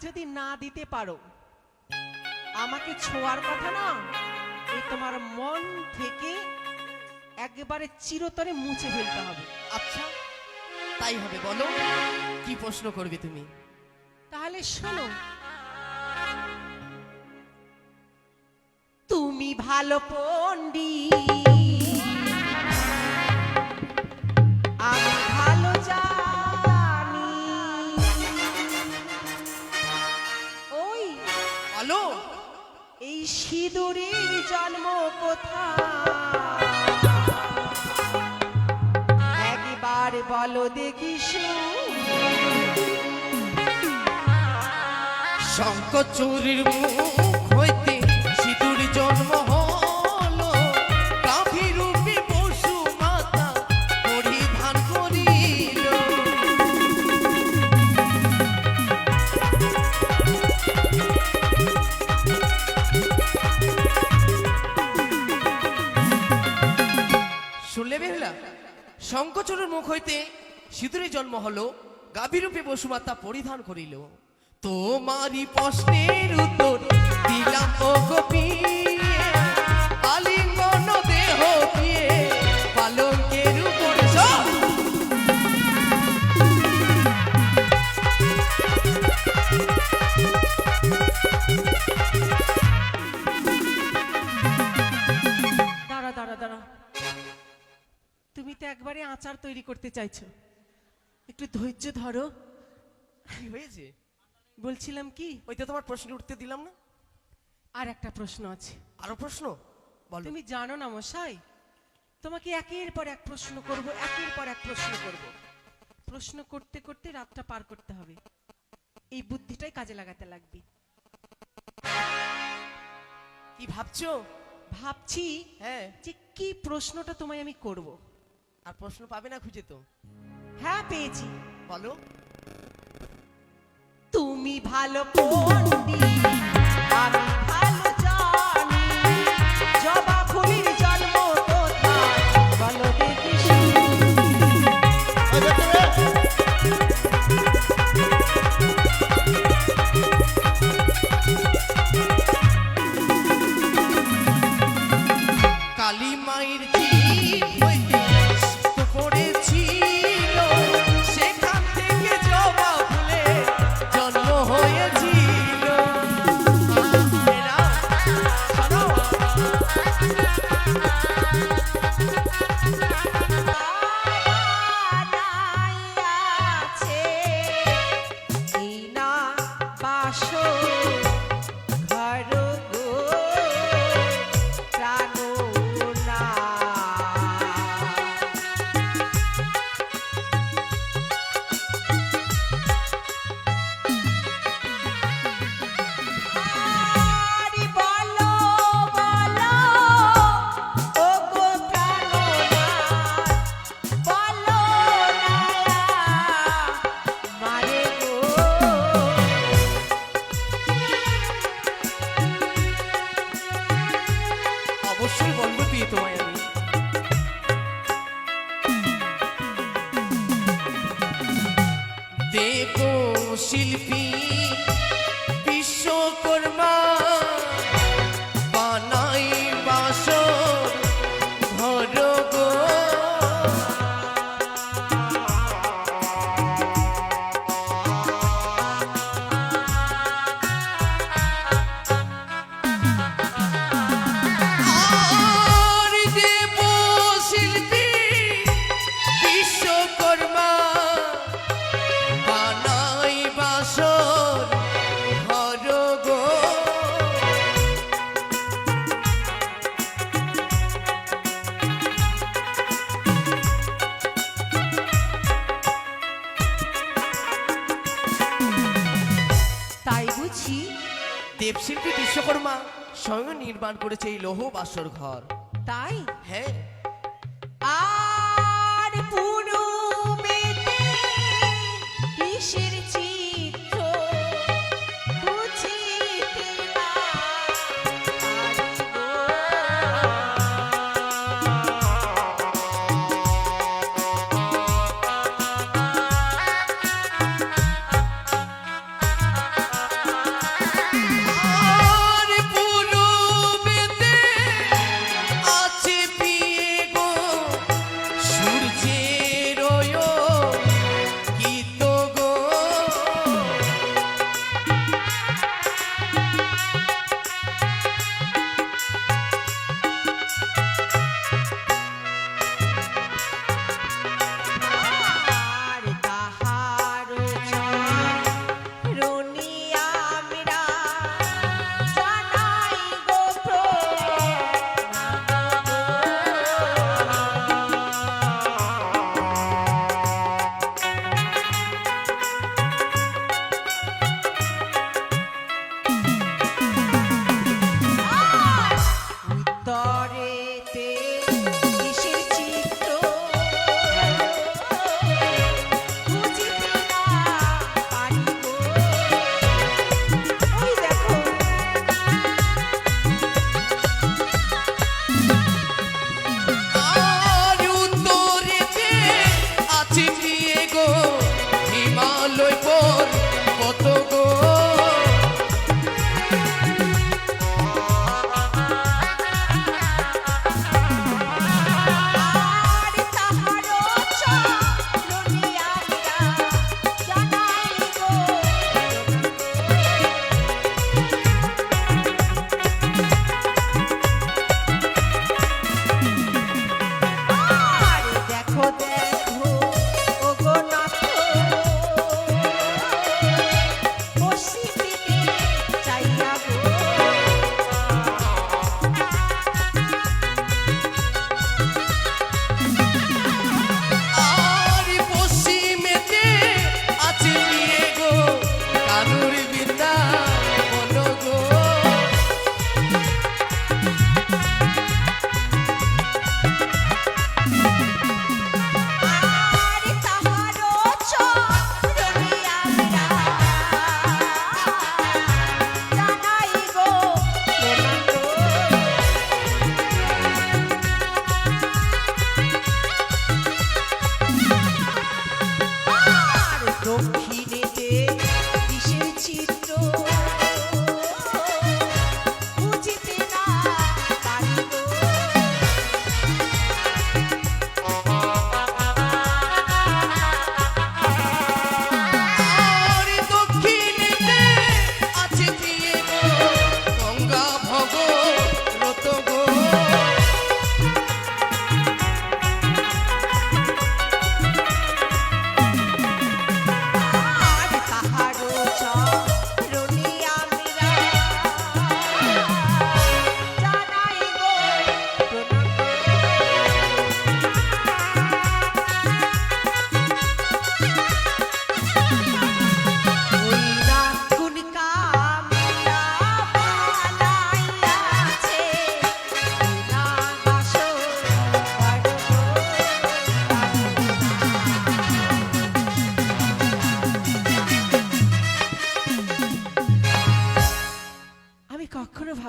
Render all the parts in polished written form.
যদি না দিতে পারো, আমাকে ছোঁয়ার কথা না, এই তোমার মন থেকে একেবারে চিরতরে মুছে ফেলতে হবে। আচ্ছা তাই হবে, বলো কি প্রশ্ন করবে তুমি? তাহলে শোনো, তুমি ভালো পণ্ডিত, আমি ভালো জানি। ওই বলো। এই সিঁদুরের জন্ম কোথায়, একবার বলো দেখি শঙ্খচূড়ির মুখ হইতে সিঁদুর জন্ম হলো, গাভী রূপে পশু মাতা পরিধান করিল। শুনলে বেহুলা? শঙ্খচূড়ের মুখ হইতে সিঁদুরের জন্ম হলো, গাভী রূপে পশু মাতা পরিধান করিল। তোমারই প্রশ্নের উত্তর দিলাম ও গোপী, আলিঙ্গন দেহ দিয়ে পালঙ্কের উপর। দাঁড়া দাঁড়া দাঁড়া, তুমি তো একবারে আচার তৈরি করতে চাইছো, একটু ধৈর্য ধরো। কি হয়েছে? বলছিলাম কি, ওই তো তোমার প্রশ্ন উঠতে দিলাম না। আর একটা প্রশ্ন আছে। আরো প্রশ্ন বলো। তুমি জানো না মশাই, তোমাকে একের পর এক প্রশ্ন করব, একের পর এক প্রশ্ন করব। প্রশ্ন করতে করতে রাতটা পার করতে হবে, এই বুদ্ধিটাই কাজে লাগাতে লাগবে। কি ভাবছো? ভাবছি হ্যাঁ, যে কি প্রশ্নটা তোমায় আমি করব। আর প্রশ্ন পাবে না খুঁজে তো। হ্যাঁ পেয়েছি, বলো। তুমি ভালো পণ্ডিত, আমি ভালো জানি, জবা ফুলের জন্ম কোথায়, বলো দেখি কালী মায়ের জিভ হইতে তো পড়েছিল, সেখান থেকে জবা ফুলের জন্ম হয়েছিল। এরা শোনো। আছে এই না বাসো ঘর গো প্রাণনা। আরে বলো বলো ও গো প্রাণনাথ, বলো না মারে গো। অবশ্যই বলবো পেয়ে তোমায় আমি। দেব শিল্পী বিশ্বকর্মা বানাই বাসর ঘর গো। আর দেব শিল্পী বিশ্বকর্মা বানাই বাসর ঘর গো। তাই বুঝি? দেবশিল্পী বিশ্বকর্মা স্বয়ং নির্মাণ করেছে এই লৌহ বাসর ঘর। তাই? হ্যাঁ, আর পূর্বেতে কিসের চিত্র বুঝিতে না পারি গো।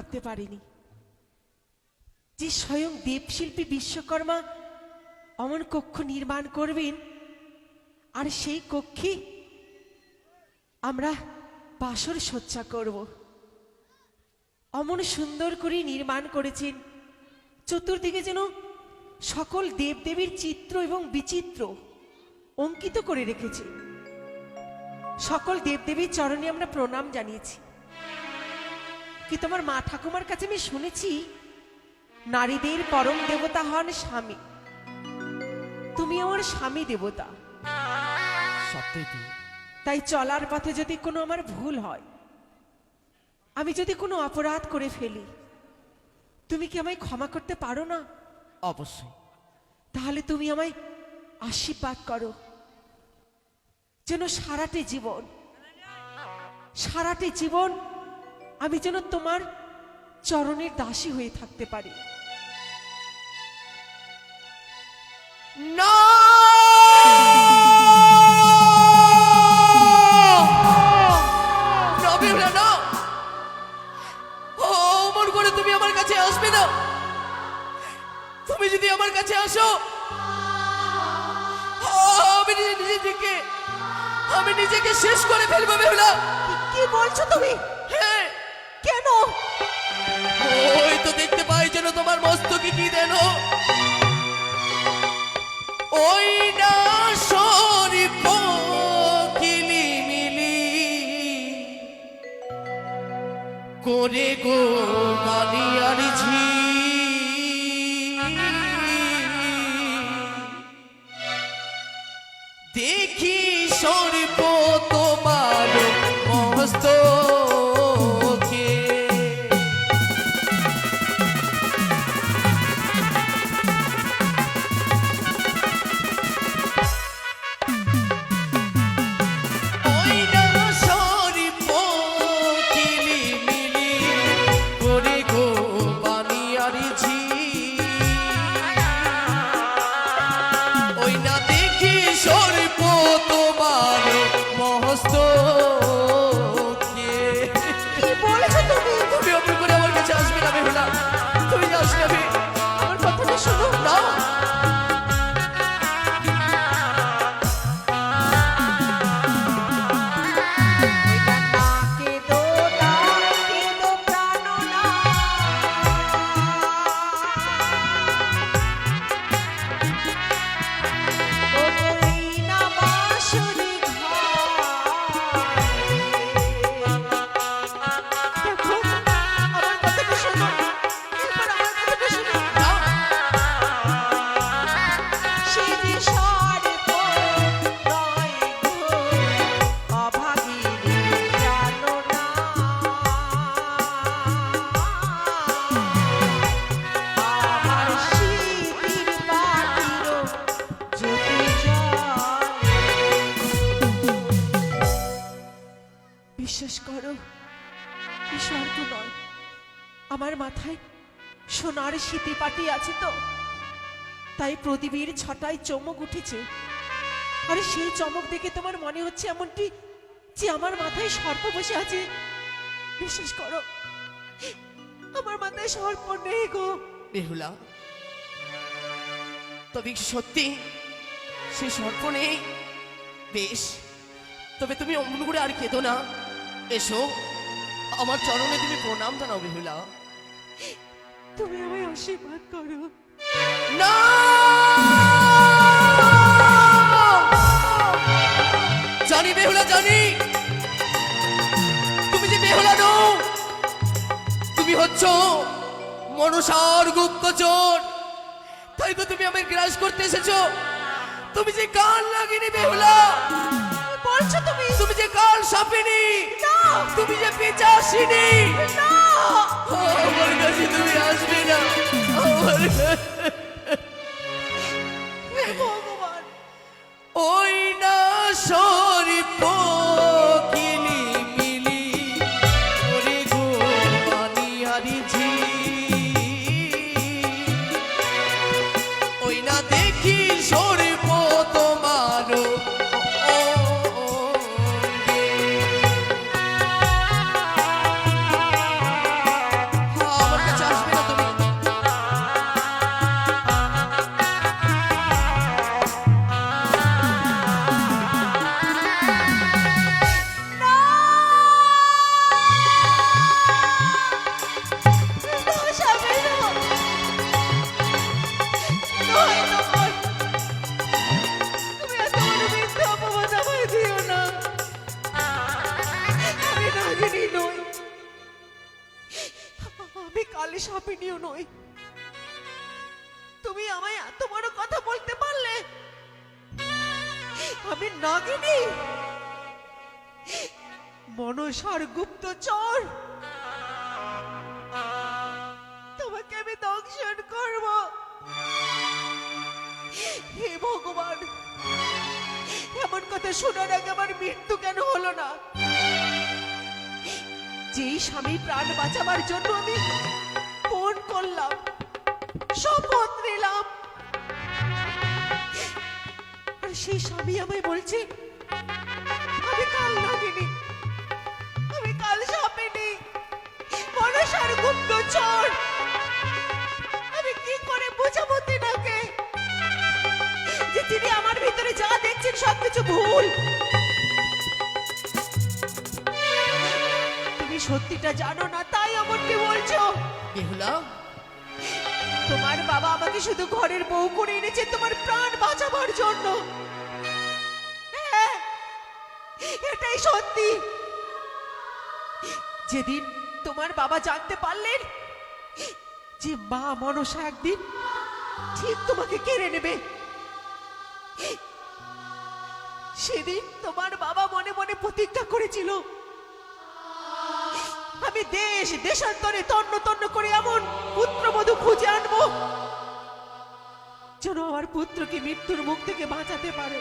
ভাবতে পারিনি যে স্বয়ং দেবশিল্পী বিশ্বকর্মা অমন কক্ষ নির্মাণ করবেন, আর সেই কক্ষে আমরা বাসর সজ্জা করব। অমন সুন্দর করে নির্মাণ করেছেন, চতুর্দিকে যেন সকল দেবদেবীর চিত্র এবং বিচিত্র অঙ্কিত করে রেখেছে। সকল দেবদেবীর চরণে আমরা প্রণাম জানিয়েছি। কি তোমার মা ঠাকুমার কাছে আমি শুনেছি নারীদের পরম দেবতা হন স্বামী, তুমি আমার স্বামী দেবতা। সত্যি তাই চলার পথে যদি কোনো আমার ভুল হয়, আমি যদি কোনো অপরাধ করে ফেলি, তুমি কি আমায় ক্ষমা করতে পারো না? অবশ্যই। তাহলে তুমি আমায় আশীর্বাদ করো যেন সারাটি জীবন আমি যেন তোমার চরণের দাসী হয়ে থাকতে পারি। না, না বেহুলা, না, অমন করে তুমি আমার কাছে আসবে না। তুমি যদি আমার কাছে আসো, আমি নিজেকে শেষ করে ফেলবো বেহুলা। কি বলছো তুমি? হ্যাঁ। কেন? ওই তো দেখতে পাই যেন তোমার মস্তকে কি দেন, ওই না শরীফ কিলিমিলি করে গো বানিয়ার ঝি, দেখি শরীফ তোমার মস্তকে। ওই না শরীফ কিলিমিলি করে গো বানিয়ার ঝি, ওই না দেখি শরীফ তোমার মস্তকে। কি বলছো তুমি? তুমি অপর করে আমার কাছে আসবে না বেহুলা, তুমি আসবে না। আমার কথাটা শোনো। না, বিশ্বাস করো, কি স্বর্গ নয়। আমার মাথায় সোনার শীতে পাটি আছে তো, তাই প্রদীপের ছটায় চমক উঠেছে। আরে সেই চমক দেখে তোমার মনে হচ্ছে এমনটি যে আমার মাথায় সর্প বসে আছে। বিশ্বাস করো, আমার মাথায় সর্প নেই গো বেহুলা। তবে সত্যি সে সর্প নেই? বেশ, তবে তুমি অমন করে আর কেঁদো না। এসো, আমার চরণে তুমি প্রণাম জানাও বেহুলা। তুমি আমায় আশীর্বাদ করো। না, জানি বেহুলা, জানি তুমি যে বেহুলা নও, তুমি হচ্ছ মনসার গুপ্তচর। তাই তো তুমি আমায় গ্রাস করতে এসেছো। তুমি যে কাল লাগিনি বেহুলা, বলছো তুমি? তুমি যে কাল সাপিনি, তুমি যে পিচাসিনি, আমার কাছে তুমি আসবে না। আমার ভগবান, ওই না শরীফ কিলিমিলি করে গো বানিয়ার ঝি, ওই না দেখি শরীফ তোমার অঙ্গে। নই, আমি কালে সাপিনীও নই। তুমি আমায় এত বড় কথা বলতে পারলে? আমি নাগিনী, মনসার গুপ্তচর। তোমাকে আমি দংশন করব। হে ভগবান, এমন কথা শোনার আগে আমার মৃত্যু কেন হলো না? যেই স্বামী প্রাণ বাঁচাবার জন্য আমি ফোন করলাম, শপথ নিলাম, আর সেই স্বামী আমায় বলছে আমি কাল নাগিনী, আমি কাল সাপিনী, মনসার গুপ্তচর। আমি কি করে বোঝাবো তিনাকে যে তিনি আমার ভিতরে যা দেখছেন সবকিছু ভুল? তুমি সত্যিটা জানো না, তাই আমাকে বলছো। বেহুলা, তোমার বাবা আমাকে শুধু ঘরের বউ করে এনেছে তোমার প্রাণ বাঁচাবার জন্য। হ্যাঁ, এটাই সত্যি। যেদিন তোমার বাবা জানতে পারলেন যে মা মনসা একদিন ঠিক তোমাকে কেড়ে নেবে, সেদিন তোমার বাবা মনে মনে প্রতিজ্ঞা করেছিল, আমি দেশ দেশান্তরে তন্ন তন্ন করে এমন পুত্রবধূ খুঁজে আনবো যেন আমার পুত্রকে মৃত্যুর মুখ থেকে বাঁচাতে পারে।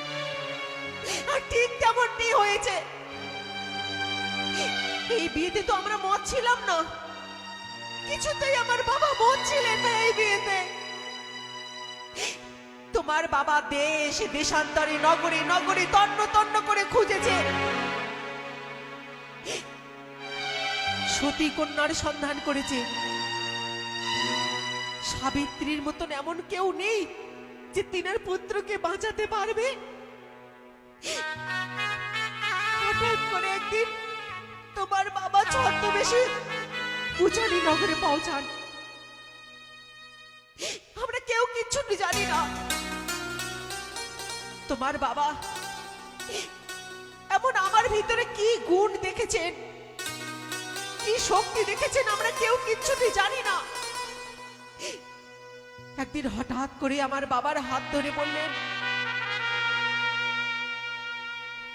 আর ঠিক তেমনটি হয়েছে। এই বিয়েতে তো আমরা মত ছিলাম না, কিছুতেই আমার বাবা মত ছিলেন না এই বিয়েতে। তোমার বাবা দেশ দেশান্তরে নগরে নগরে তন্ন তন্ন করে খুঁজেছে, সতী কন্যার সন্ধান করেছে। সাবিত্রীর মতন এমন কেউ নেই যে তিনার পুত্রকে বাঁচাতে পারবে। হঠাৎ করে একদিন তোমার বাবা ছদ্মবেশে কুচারি নগরে পৌঁছান। আমরা কেউ কিচ্ছু জানি না। তোমার বাবা এমন আমার ভিতরে কি গুণ দেখেছেন, কি শক্তি দেখেছেন, আমরা কেউ কিচ্ছুটি জানি না। একদিন হঠাৎ করে আমার বাবার হাত ধরে বললেন,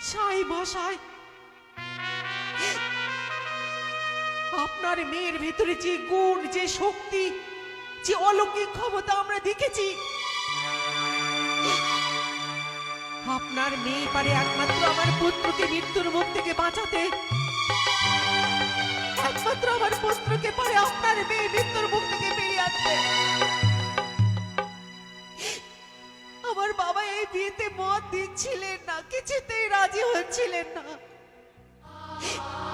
সাই মশাই, আপনার মেয়ের ভেতরে যে গুণ, যে শক্তি, যে অলৌকিক ক্ষমতা আমরা দেখেছি, আপনার মেয়ে পারে একমাত্র আমার পুত্রকে মৃত্যুর মুখ থেকে বাঁচাতে। একমাত্র আমার পুত্রকে পারে আপনার মেয়ে মৃত্যুর মুখ থেকে বেরিয়ে আনতে। আমার বাবা এই বিয়েতে মত দিচ্ছিলেন না, কিছুতেই রাজি হচ্ছিলেন না।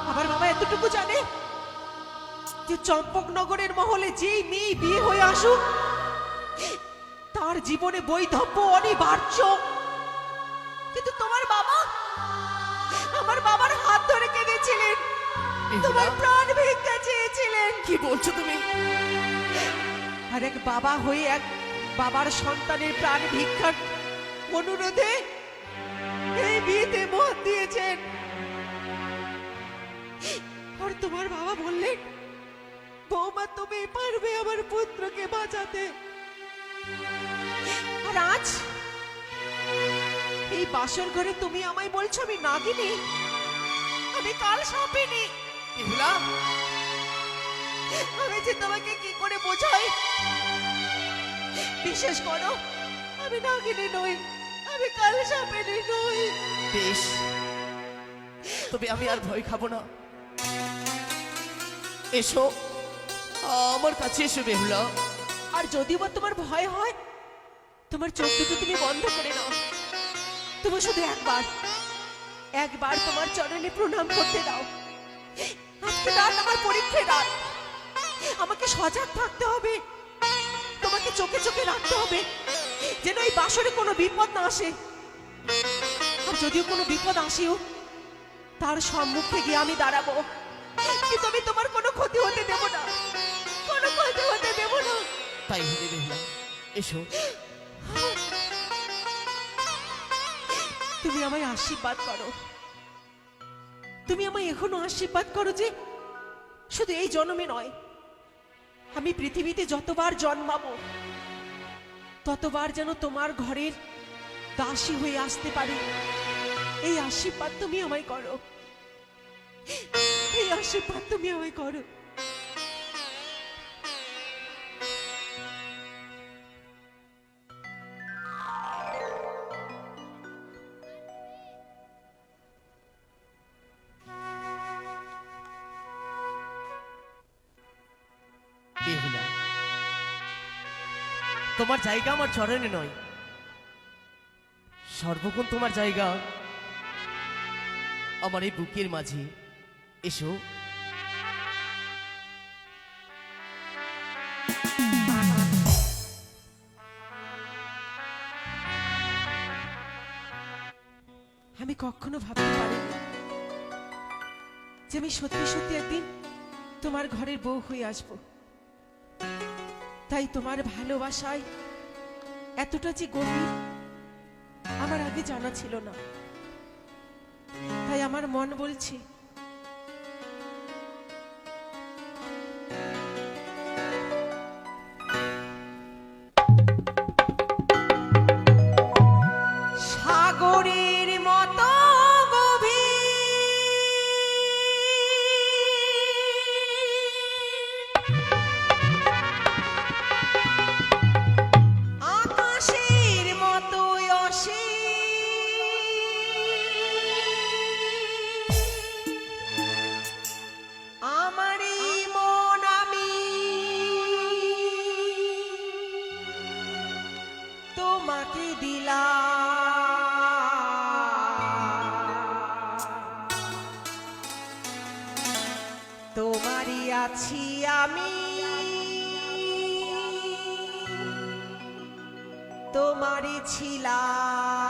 আমার বাবা এতটুকু জানে যে চম্পকনগরের মহলে যেই মেয়ে বিয়ে হয়ে আসুক তার জীবনে বৈধব্য অনিবার্য। কিন্তু তোমার বাবা আমার বাবার হাত ধরে কেঁদেছিলেন, তোমার প্রাণ ভিক্ষা চেয়েছিলেন। কি বলছো তুমি? আর এক বাবা হয়ে এক বাবার সন্তানের প্রাণ ভিক্ষার অনুরোধে এই বিয়েতে মত দিয়েছেন। আর তোমার বাবা বললেন, বৌমা তুমি পারবে আমার পুত্রকে বাঁচাতে। আর আজ এই বাসর ঘরে তুমি আমায় বলছো আমি নাগিনী, আমি কাল সাপিনী। বেহুলা, আমি যে তোমাকে কি করে বোঝাই? বিশেষ করো, আমি নাগিনী নই, আমি কাল সাপিনী নই। বেশ, তবে আমি আর ভয় খাবো না। এসো আমার কাছে, এসো বেহুলা। আর যদিও বা তোমার ভয় হয়, তোমার চোখ দুটো তুমি বন্ধ করে নাও। তুমি শুধু একবার তোমার চরণে প্রণাম করতে দাও। আজকে রাত আমার পরীক্ষার রাত, আমাকে সজাগ থাকতে হবে, তোমাকে চোখে চোখে রাখতে হবে যেন এই বাসরে কোনো বিপদ না আসে। আর যদিও কোনো বিপদ আসেও, তার সম্মুখে গিয়ে আমি দাঁড়াবো, কিন্তু আমি তোমার কোনো ক্ষতি হতে দেব না, কোনো ক্ষতি হতে দেব না। তাই হবে বেহুলা, এসো। তুমি আমায় আশীর্বাদ করো, তুমি আমায় এখনো আশীর্বাদ করো যে শুধু এই জন্মে নয়, আমি পৃথিবীতে যতবার জন্মাবো ততবার যেন তোমার ঘরের দাসী হয়ে আসতে পারি, এই আশীর্বাদ তুমি আমায় করো, এই আশীর্বাদ তুমি আমায় করো। বেহুলা, তোমার জায়গা আমার চরণে নয়, সর্বক্ষণ তোমার জায়গা আমার এই বুকের মাঝে। এসো। আমি কখনো ভাবতে পারিনি যে আমি সত্যি সত্যি একদিন তোমার ঘরের বউ হয়ে আসব। তাই তোমার ভালোবাসায় এতটা যে গভীর আমার আগে জানা ছিল না। তাই আমার মন বলছে সাগরের মতো আকাশের মতো আমারই মন আমি তোমাকে দিলাম, তোমারই আছি আমি, তোমারই ছিলাম।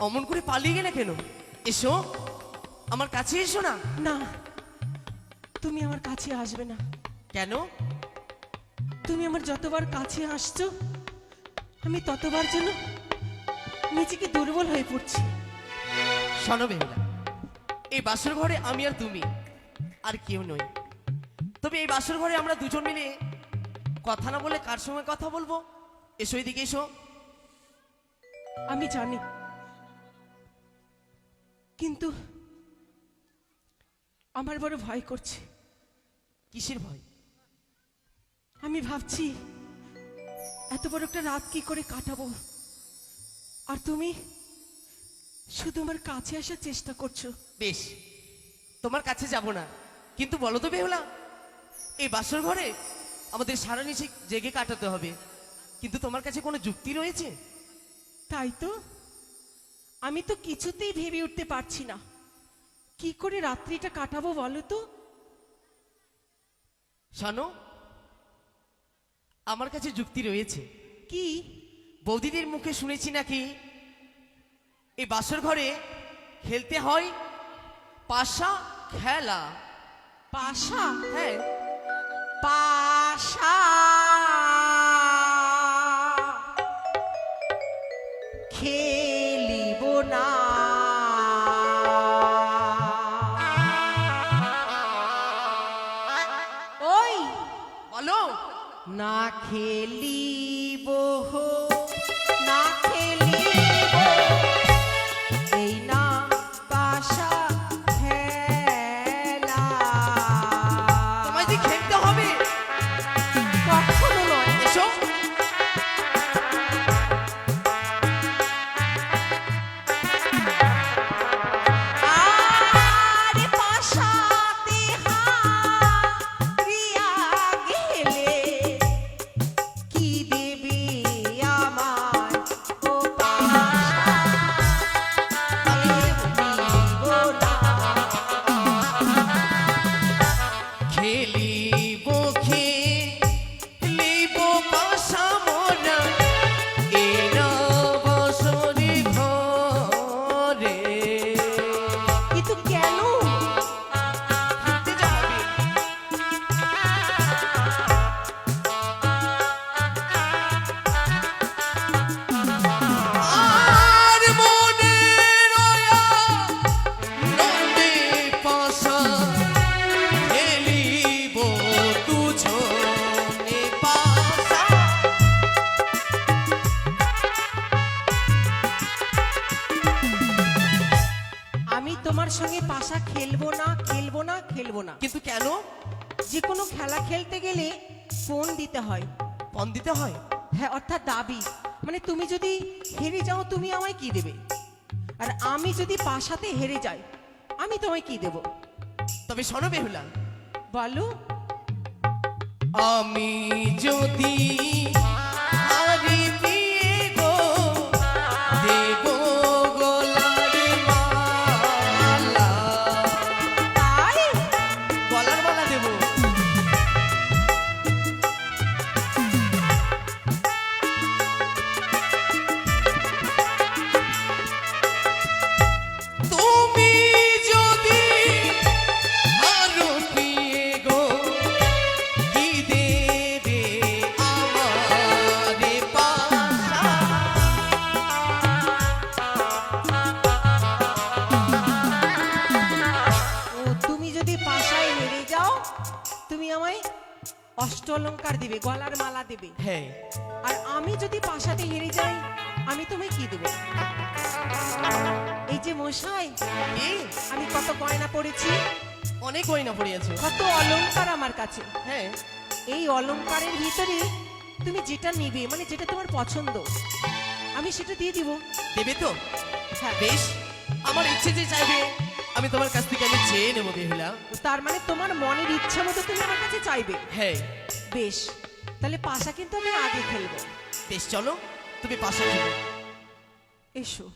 অমন করে পালিয়ে গেলে কেন? এসো, আমার কাছে এসো না। না, তুমি আমার কাছে আসবে না। কেন? তুমি আমার যতবার কাছে আসছো, আমি ততবার যেন নিজেকে দুর্বল হয়ে পড়ছি। শোনো বেহুলা, এই বাসর ঘরে আমি আর তুমি আর কেউ নই। তবে এই বাসর ঘরে আমরা দুজন মিলে কথা না বলে কার সঙ্গে কথা বলবো? এসো, এদিকে এসো। আমি জানি, কিন্তু আমার বড় ভয় করছে। কিসের ভয়? আমি ভাবছি এত বড় একটা রাত কি করে কাটাবো, আর তুমি শুধু আমার কাছে আসার চেষ্টা করছো। বেশ, তোমার কাছে যাব না, কিন্তু বলো তো বেহুলা, এই বাসর ঘরে আমাদের সারা নিশি জেগে কাটাতে হবে, কিন্তু তোমার কাছে কোনো যুক্তি রয়েছে? তাই তো, আমি তো কিছুতেই ভেবে উঠতে পারছি না কি করে রাত্রিটা কাটাবো, বলো তো। শোনো, আমার কাছে যুক্তি রয়েছে। কি? বৌদিদের মুখে শুনেছি নাকি এই বাসর ঘরে খেলতে হয় পাশা খেলা। পাশা? হ্যাঁ, পাশা খেলিব না। ওই বলো। না খেলিব, না খেলিব এই না পাশা খেলা। তোমায় যে খেলতে হবে। কখনো নয়। এসো। আরে পাশাতে হারিয়া গেলে কি দেবে আমায়, ও পাশা খেলিব না। খেলিব খেলিব পাশা মোরা এরা বসরে ঘরে। কিন্তু কেন? খেলতে যাবে। আর মনে রয়া নন্দে পাশা খেলিব দুজনে পাশা। আমি তোমার সঙ্গে পাশা খেলবো না, খেলবো না, খেলবো না। কিন্তু কেন? যে কোনো খেলা খেলতে গেলে ফোন দিতে হয়। পণ দিতে হয়? হ্যাঁ, অর্থাৎ দাবি। মানে তুমি যদি হেরে যাও, তুমি আমায় কি দেবে? আর আমি যদি পাশাতে হেরে যাই, আমি তোমায় কি দেব? তবে শোনো বেহুলা, বলো। আমি যদি হারি দিয়ে গো দেব গলার মালা। তাই? গলার মালা দেব। তুমি যদি হারো দিয়ে গো কি দেবে আমারে পাশা। ও, তুমি যদি পাশায় হেরে যাও, তুমি আমায় অষ্ট অলংকার দেবে, গলার মালা দেবে। হ্যাঁ, আর আমি যদি পাশাতে হেরে যাই, আমি তোমায় কি দেব? এই যে মশাই, কি? আমি কত গয়না পড়েছি, অনেক গয়না পড়িয়াছো। কত অলংকার আমার কাছে। হ্যাঁ, এই অলংকারের ভিতরে তুমি যেটা নিবে, মানে যেটা তোমার পছন্দ, আমি সেটা দিয়ে দিব। দেবে তো? হ্যাঁ। বেশ, আমার ইচ্ছে যে চাইবে আমি তোমার কাছ থেকে আমি চেয়ে নেবো বেহুলা। তার মানে তোমার মনের ইচ্ছা মতো তুমি আমার কাছে চাইবে। হ্যাঁ, বেশ, তাহলে পাশা কিন্তু আমি আগে খেলবো। বেশ, চলো তুমি পাশে খেলো। এসো।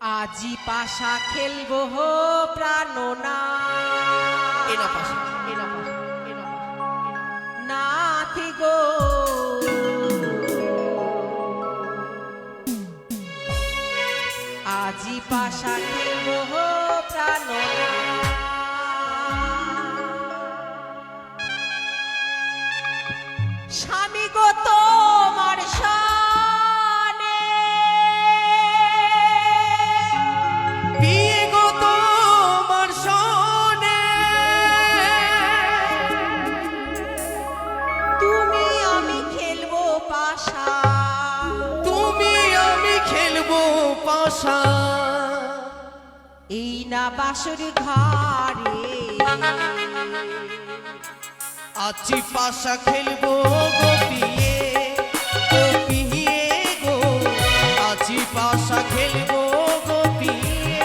আজ আজি পাশা খেলবো হো প্রাণনা এনা পাশা এনা পাশা এনা পাশা নাথি গো আজি পাশা খেলবো হো প্রাণনা স্বামী গো তোমার শানে বিয়ে গো তোমার সনে তুমি আমি খেলবো পাশা তুমি আমি খেলবো পাশা এই না বাসর ঘরে আছি পাশা খেলবো গো পিয়ে গো আছি পাশা খেলবো গো পিয়ে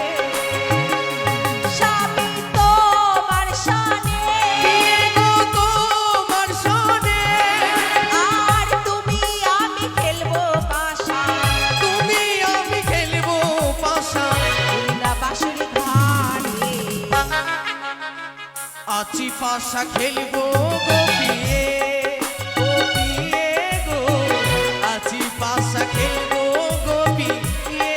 স্বামী তোমার শানে বিয়ে গো তোমার সনে আর তুমি আমি খেলবো পাশা তুমি আমি খেলবো পাশা এই না বাসর ঘরে আছি পাশা খেলবো গো পিয়ে গো আছি পাশা খেলবো গো পিয়ে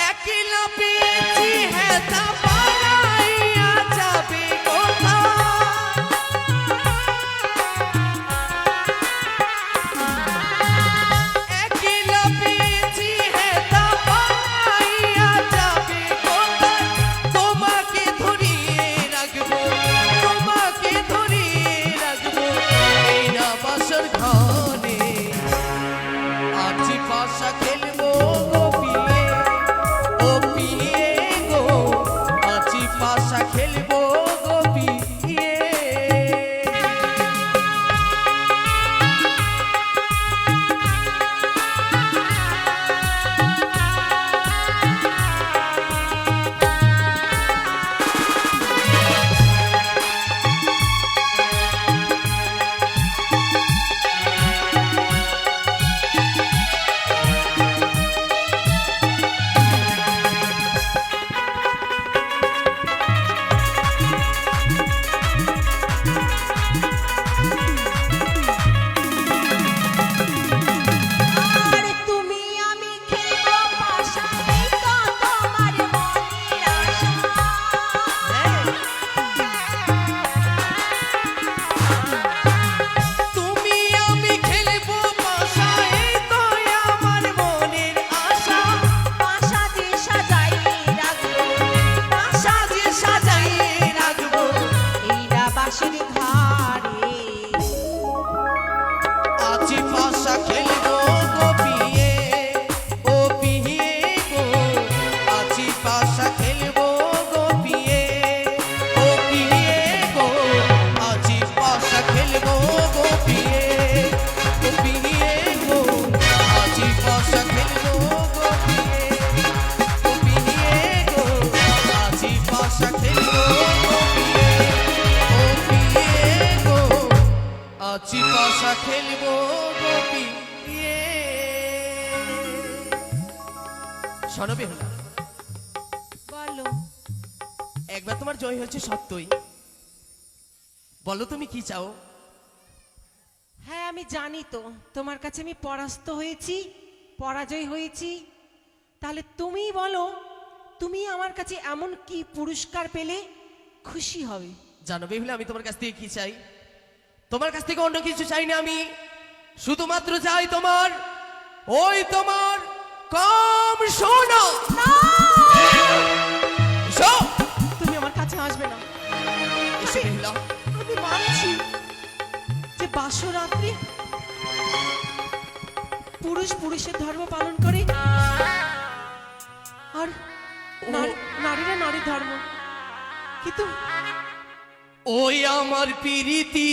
একলা পেয়েছি হেতা পালাইয়া যাবে কোথায় একলা পেয়েছি হেতা পালাইয়া যাবে কোথায় তোমাকে ধরিয়ে রাখবো তোমাকে ধরিয়ে রাখবো এই না বাসর ঘরে আছি পাশা খেলবো গো পিয়ে গো আছি পাশা খেলবো গো পিয়ে আর তুমি আমি খেলবো পাশা এই তো তোমার মনের আশা তুমি আমি খেলবো পাশা এই তো আমার মনের আশা পাশা যে সাজাইয়ে রাখবো আশা যে সাজাইয়ে রাখবো এই না বাসর ঘরে আছি পাশা খেলবো গো পিয়ে গো আছি পাশা খেলবো গো পিয়ে গো আছি পাশা খেলবো গো পিয়ে গো আছি পাশা খেলবো গো পিয়ে গো আছি পাশা খেলবো গো পিয়ে গো আছি পাশা খেলবো গো পিয়ে শোনো বেহুলা বলো একবার তোমার জয় হয়েছে সত্যই বলো তুমি কি চাও হ্যাঁ আমি জানি তো তোমার কাছে আমি পরাস্ত হয়েছি পরাজয় হয়েছি তাহলে তুমিই বলো তুমি আমার কাছে এমন কি পুরস্কার পেলে খুশি হবে জানো বেহুলা আমি তোমার কাছ থেকে কি চাই তোমার কাছ থেকে অন্য কিছু চাই না আমি শুধুমাত্র চাই তোমার ওই তোমার কাম সোনা এসো তুমি আমার কাছে আসবে না এসো বেহুলা আমি মানছি যে বাসরাত্রি আর নারীরা নারী ধর্ম, কিন্তু ওই আমার প্রীতি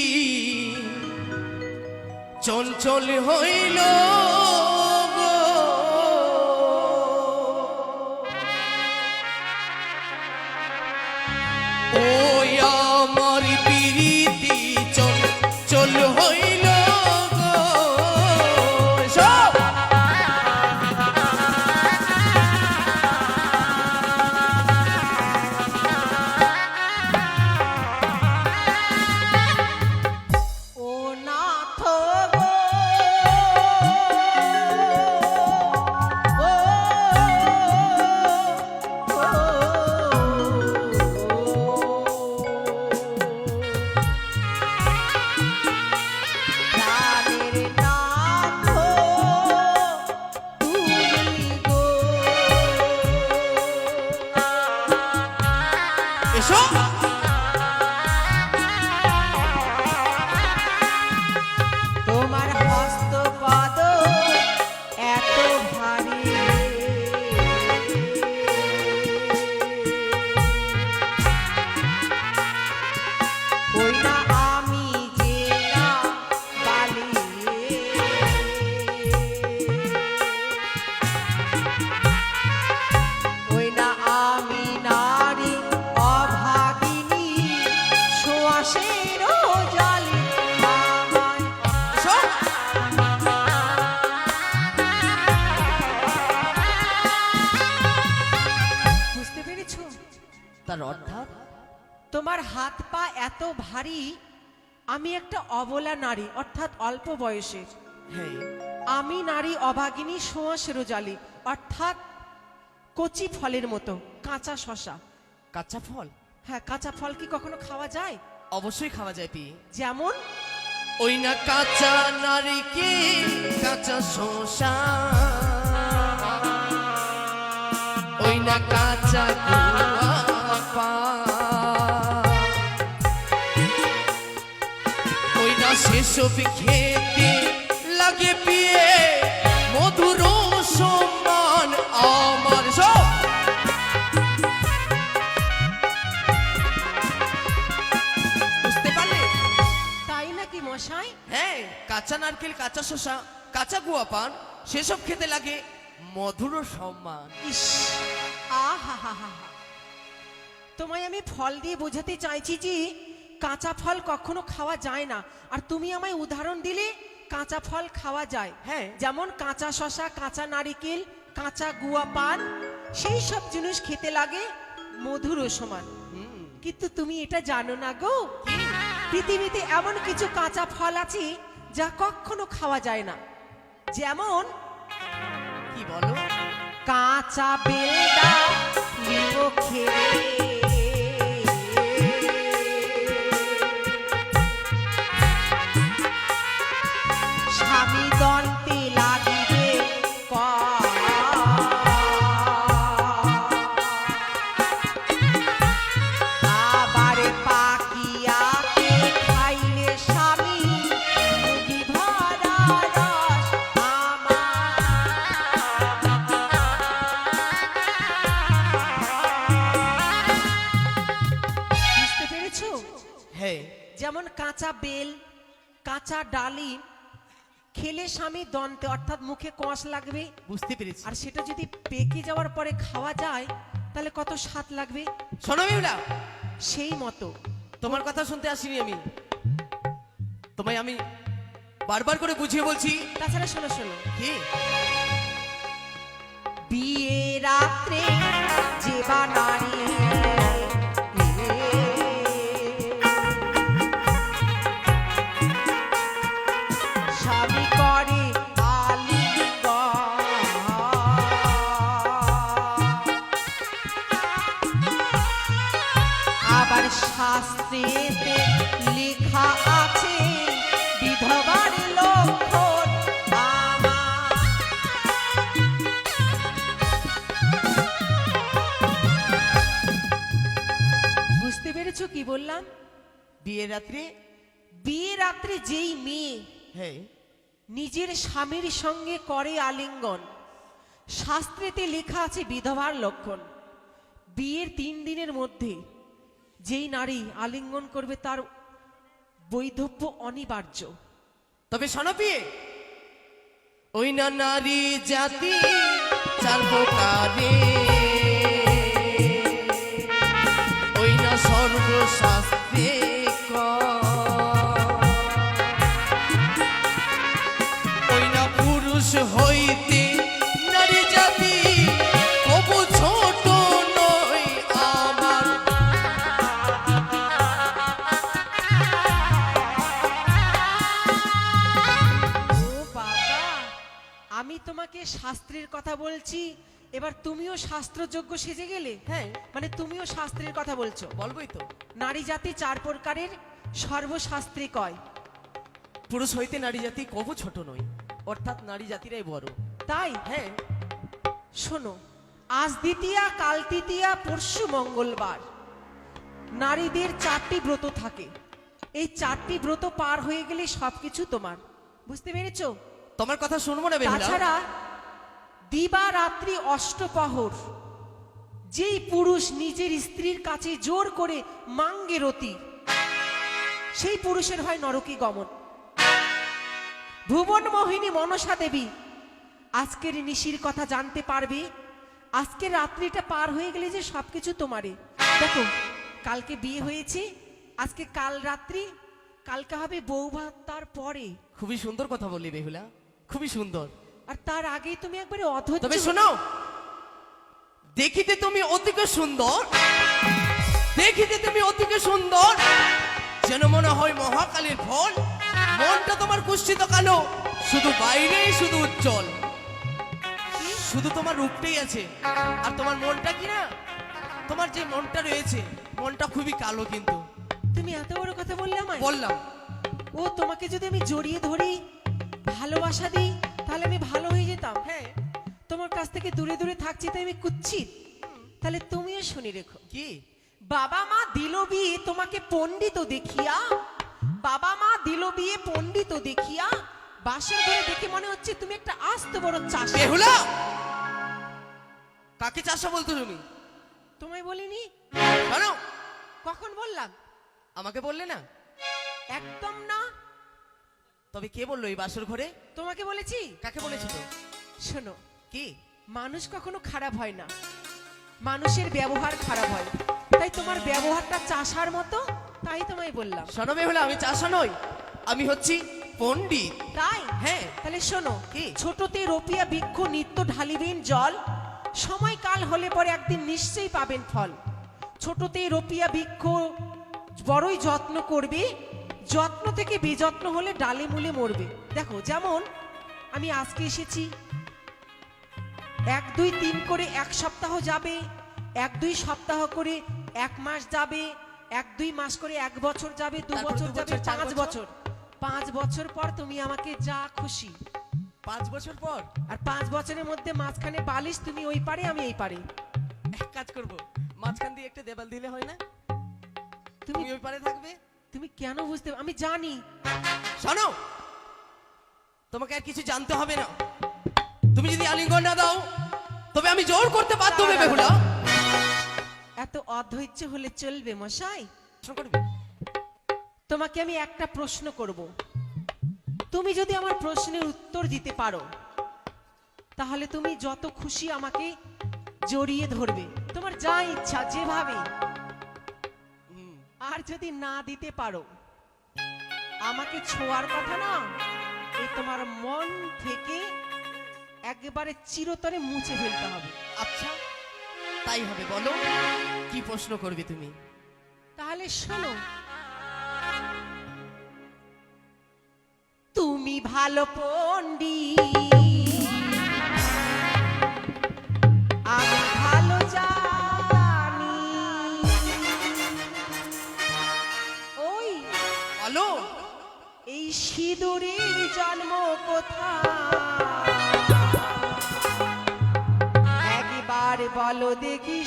চঞ্চল হইল গো, ওই আমার প্রীতি চঞ্চল হইল গো। সব ও নাথ গো, ও, প্রাণের নাথ তুমি গো। এসো তোমার হস্তপদ এত ভারী, ওই না আমি যে না বালি, ওই না আমি নারী অভাগিনী, সুয়াসের জালি আমায়। এসো বুঝতে পেরেছো? তার অর্থাৎ তোমার হাত পা এত ভারী, আমি একটা অবলা নারী, অর্থাৎ অল্প বয়সের। হ্যাঁ আমি নারী অভাগিনী, সোঁয়াশের জালি, অর্থাৎ কচি ফলের মতো, কাঁচা শশা। কাঁচা ফল হ্যাঁ, কাঁচা ফল কি কখনো খাওয়া যায়? অবশ্যই খাওয়া যায় পি। যেমন ওই না কাঁচা নারিকেল, কাঁচা শসা, ওই না কাঁচা গুয়া পান, ওই না সেসব খেতে লাগে পিয়ে মধুর সম্মান আমার। সব বুঝতে পারলে? তাই নাকি মশাই? হ্যাঁ, কাঁচা নারকেল, কাঁচা শসা, কাঁচা গুয়া পান, সেসব খেতে লাগে মধুর সম্মান। ইস, আহা হা হা হা। তোমায় আমি ফল দিয়ে বোঝাতে চাইছি যে কাঁচা ফল কখনো খাওয়া যায় না, আর তুমি আমায় উদাহরণ দিলে কাঁচা ফল খাওয়া যায়। হ্যাঁ। যেমন কাঁচা শশা, কাঁচা নারিকেল, কাঁচা গুয়া পান, সেই সব জিনিস খেতে লাগে মধুর ও সমান। কিন্তু তুমি এটা জানো না গো, পৃথিবীতে এমন কিছু কাঁচা ফল আছে যা কখনো খাওয়া যায় না। যেমন কি বলো? কাঁচা বেলডা লিবো খেয়ে, স্বামী দন্তে লাগিবে আবারে পাকিয়াকে খাইলে স্বামী মুখি ভরা রস বুঝতে পেরেছো? হ্যাঁ, যেমন কাঁচা বেল, কাঁচা ডালিম খেলে স্বামী দন্তে, অর্থাৎ মুখে কষ লাগবে, বুঝতে পেরেছি। আর সেটা যদি পেকে যাওয়ার পরে খাওয়া যায় তাহলে কত স্বাদ লাগবে। শোনো বিমলা, সেই মতো তোমার কথা শুনতে আসিনি আমি, তোমায় আমি বারবার করে বুঝিয়ে বলছি। তাছাড়া শোনো শোনো, কি? বিয়ে রাত্রে যে বা নারী স্বামী করে আবার শাস্ত্রেতে লেখা আছে বিধবার লক্ষণ আমার। বুঝতে পেরেছো কি বললাম? বিয়ে রাত্রে, বিয়ে রাত্রে যেই মেয়ে হ্যাঁ, নিজের স্বামীর সঙ্গে করে আলিঙ্গন, শাস্ত্রেতে লেখা আছে বিধবার লক্ষণ। বিয়ের 3 দিনের মধ্যে যেই নারী আলিঙ্গন করবে তার বৈধব্য অনিবার্য। তবে শোনো বিয়ে, ওই না নারী জাতি চার প্রকারে, ওই না সর্বশাস্ত্রে ওই না পুরুষ হইতে নারী জাতি কবু ছোট নয় আমার। ও বাবা, আমি তোমাকে শাস্ত্রের কথা বলছি, এবার তুমিও শাস্ত্রযোগ্য সেজে গেলে? হ্যাঁ, মানে তুমিও শাস্ত্রের কথা বলছো? বলবোই তো। নারী জাতি 4 প্রকারের, সর্বশাস্ত্রে কয়। পুরুষ হইতে নারী জাতি কবু ছোট নয়, অর্থাৎ নারী জাতিরাই বড়। তাই? হ্যাঁ, শোনো, আজ দ্বিতীয়া, কাল তৃতীয়া, পরশু মঙ্গলবার নারীদের 4টি ব্রত থাকে। এই 4টি ব্রত পার হয়ে গেলে সবকিছু তোমার। বুঝতে পেরেছো? তোমার কথা শুনবো না বেহুলা। তাছাড়া দিবা রাত্রি অষ্টপ্রহর যেই পুরুষ নিজের স্ত্রীর কাছে জোর করে মাঙ্গে রতি, সেই পুরুষের হয় নরকে গমন। ভুবন মোহিনী মনসা দেবী আজকের নিশির কথা জানতে পারবে। আজকের রাত্রিটা পার হয়ে গেলে যে সবকিছু তোমারে। দেখো, কালকে বিয়ে হয়েছে, আজকে কাল রাত্রি, কালকে হবে বউ ভাত, তারপরে। খুবই সুন্দর কথা বললি বেহুলা, খুবই সুন্দর। আর তার আগেই তুমি একবারে অধৈর্য। তবে শোনো, দেখিতে তুমি অতিক সুন্দর, দেখিতে তুমি অতিক সুন্দর, যেন মনে হয় মহাকালীর ফল। মনটা তোমার কুষ্ঠিত কালো, শুধু বাইরেই শুধু উজ্জ্বল, শুধু তোমার রূপটাই আছে। আর তোমার মনটা কি না, তোমার যে মনটা রয়েছে, মনটা খুবই কালো। কিন্তু তুমি এত বড় কথা বললে আমায়? বললাম, ও তোমাকে যদি আমি জড়িয়ে ধরি, ভালোবাসা দিই, তাহলে আমি ভালো হয়ে যেতাম। হ্যাঁ, তোমার কাছ থেকে দূরে দূরে থাকছি তাই আমি কুচ্ছিত। তাহলে তুমিও শুনে রেখো, কি বাবা মা দিল বিয়ে তোমাকে পণ্ডিত দেখিয়া, বাবা মা দিল বিয়ে পণ্ডিত দেখিয়া, বাসর ঘরে দেখে মনে হচ্ছে তুমি একটা আস্ত বড় চাষি। বেহুলা, কাকে চাষা বলতো তুমি? তোমায় বলিনি? জানো, কখন বললাম? আমাকে বললে না। একদম না। তবে কে বললো এই বাসর ঘরে? তোমাকে বলেছি। কাকে বলেছি তো? শোনো, কি? মানুষ কখনো খারাপ হয় না, মানুষের ব্যবহার খারাপ হয়। তাই তোমার ব্যবহারটা চাষার মতো, তাই তোমায় বললাম। শোনো বেহুলা, আমি চাষা নই, আমি হচ্ছি পণ্ডিত। তাই? হ্যাঁ। তাহলে শোনো, কি? ছোটতে রোপিয়া বৃক্ষ নিত্য ঢালিবেন জল, সময় কাল হলে পরে একদিন নিশ্চয়ই পাবেন ফল। ছোটতে রোপিয়া বৃক্ষ বড়ই যত্ন করবে, যত্ন থেকে বেযত্ন হলে ডালে মূলে মরবে। দেখো, যেমন আমি আজকে এসেছি, 1 2 3 করে 1 সপ্তাহ যাবে, 1 2 সপ্তাহ করে 1 মাস যাবে, 1 2 মাস করে 1 বছর যাবে, 2 তারপর বছর 2 যাবে, বছর, 4 5 বছর। 5 বছর পর তুমি আমাকে যা খুশি। 5 বছর পর? আর 5 বছরের মধ্যে মাঝখানে বালিশ, তুমি ওই পারে আমি এই পারে। এক কাজ করব, মাঝখান দিয়ে একটা দেওয়াল দিলে হয় না? তুমি তুমি ওই পারে থাকবে। তুমি কেন বুঝতে? আমি জানি। শোনো, তোমাকে আর কিছু জানতে হবে না। তুমি যদি আলিঙ্গন না দাও, তবে আমি জোর করতে বাধ্য হবে বেহুলা। এত অধৈর্য হলে চলবে মশাই? প্রশ্ন করবে? তোমাকে আমি একটা প্রশ্ন করব, তুমি যদি আমার প্রশ্নের উত্তর দিতে পারো, তাহলে তুমি যত খুশি আমাকে জড়িয়ে ধরবে, তোমার যা ইচ্ছা যেভাবে। আর যদি না দিতে পারো, আমাকে ছোঁয়ার কথা না, এই তোমার মন থেকে একেবারে চিরতরে মুছে ফেলতে হবে। আচ্ছা, তাই হবে। বলো, কি প্রশ্ন করবে তুমি? তাহলে শোনো, তুমি ভালো পণ্ডিত, আমি ভালো জানি। ওই বলো, এই সিঁদুরের জন্ম কোথায়? একবার বলো দেখি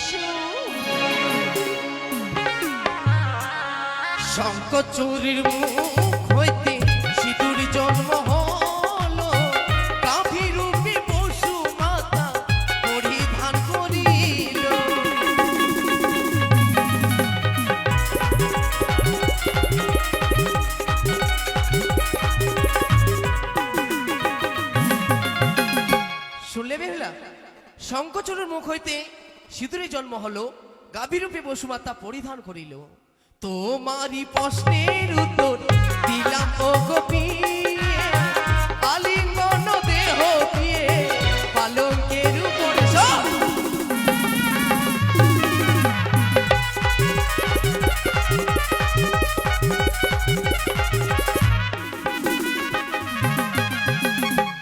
শঙ্কচুরির মুখ হইতে সিঁদুর জন্ম হলো, কাফি রূপে পশু মাতা অতনুর মুখ হইতে সিঁদুরে জন্ম হলো, গাভীরূপে বসুমাতা পরিধান করিল। তোমারই প্রশ্নের উত্তর দিলাম ও গোপী, আলিঙ্গন দেহ দিয়ে পালঙ্কের উপর।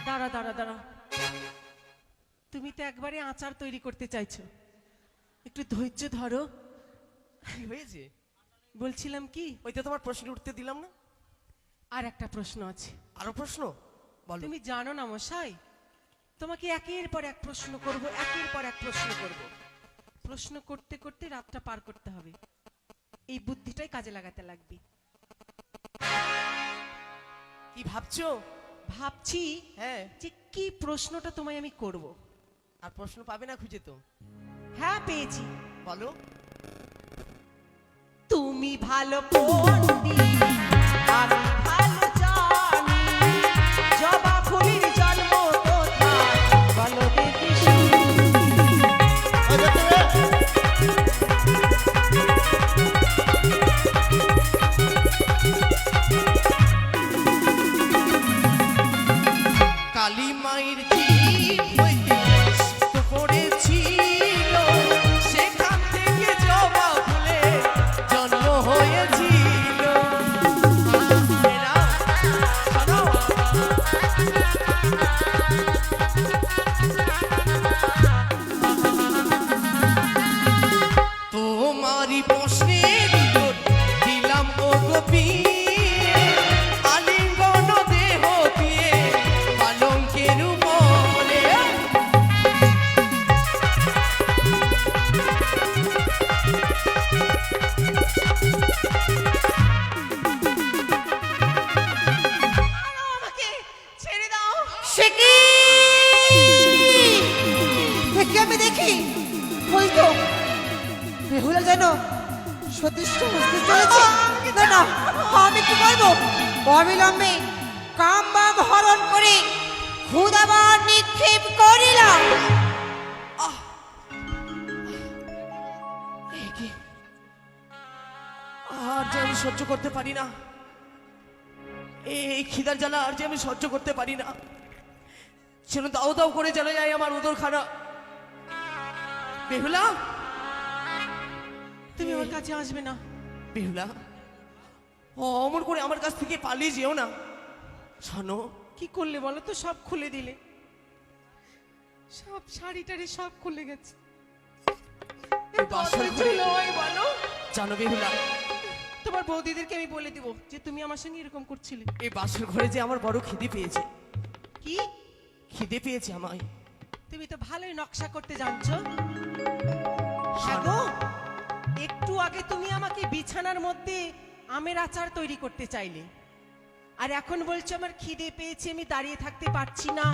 দাঁড়া দাঁড়া দাঁড়া, তুমি তো একবারে আচার তৈরি করতে চাইছো, একটু ধৈর্য ধরো। কি হয়েছে? বলছিলাম কি, ওই তো তোমার প্রশ্ন উঠতে দিলাম না। আর একটা প্রশ্ন আছে। আরো প্রশ্ন বলো। তুমি জানো না মশাই, তোমাকে একের পর এক প্রশ্ন করব, একের পর এক প্রশ্ন করব। প্রশ্ন করতে করতে রাতটা পার করতে হবে, এই বুদ্ধিটাই কাজে লাগাতে লাগবে। কি ভাবছো? ভাবছি হ্যাঁ, যে কি প্রশ্নটা তোমায় আমি করব। আর প্রশ্ন পাবে না খুঁজে তো। হ্যাঁ পেয়েছি, বলো। তুমি ভালো পণ্ডিত, আমি ভালো জানি, জবা ফুলের জন্ম কোথায় বলো দেখি শুনি। কালী মায়ের জিভ হইতে তো পড়েছিল, সেখান থেকে জবা ফুলের জন্ম হয়েছিল। এরা, শোনো। তোমারই প্রশ্নের উত্তর দিলাম ও গোপী, আলিঙ্গন দেহ দিয়ে পালঙ্কের উপরে। আমাকে ছেড়ে দাও। সে কি? একে আমি দেখি, ওই তো বেহুলা যেন সদৃশ্য হস্তে চলেছে। না না, আমি কি করবো? অবিলম্বে কাম বাম হরণ করে ক্ষুধাবার নিক্ষেপ করিলাম। এ কি? আর যে আমি সহ্য করতে পারি না, এই খিদার জ্বালা আর যে আমি সহ্য করতে পারি না, যেন দাও দাও করে জ্বালা যায় আমার উদর খানা। বেহুলা, তুমি আমার কাছে আসবে না। বেহুলা, অমন করে আমার কাছ থেকে পালিয়ে যেও না। শোনো, কি করলে বলো তো? সব খুলে দিলে, সব শাড়ি টাড়ি সব খুলে গেছে। এই বাসর কতই ঘরে- ছিল ওই বলো? জানো বেহুলা, তোমার বৌদিদেরকে আমি বলে দিব যে তুমি আমার সঙ্গে এরকম করছিলে। এই বাসর ঘরে যে আমার বড় খিদে পেয়েছে, কি? খিদে পেয়েছে আমায়। তুমি তো ভালোই নকশা করতে জানছো। হ্যাঁ গো, একটু আগে তুমি আমাকে বিছানার মধ্যে আমের আচার তৈরি করতে চাইলে, আর এখন বলছো আমার খিদে পেয়েছে, আমি দাঁড়িয়ে থাকতে পারছি না,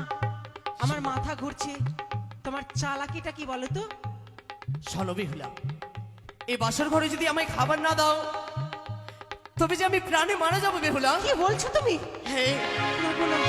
আমার মাথা ঘুরছে। তোমার চালাকিটা কি বলো তো? শোনো বেহুলা, এই বাসর ঘরে যদি আমায় খাবার না দাও, তবে যে আমি প্রাণে মারা যাবো বেহুলা। কি বলছো তুমি? হ্যাঁ, না গো, না।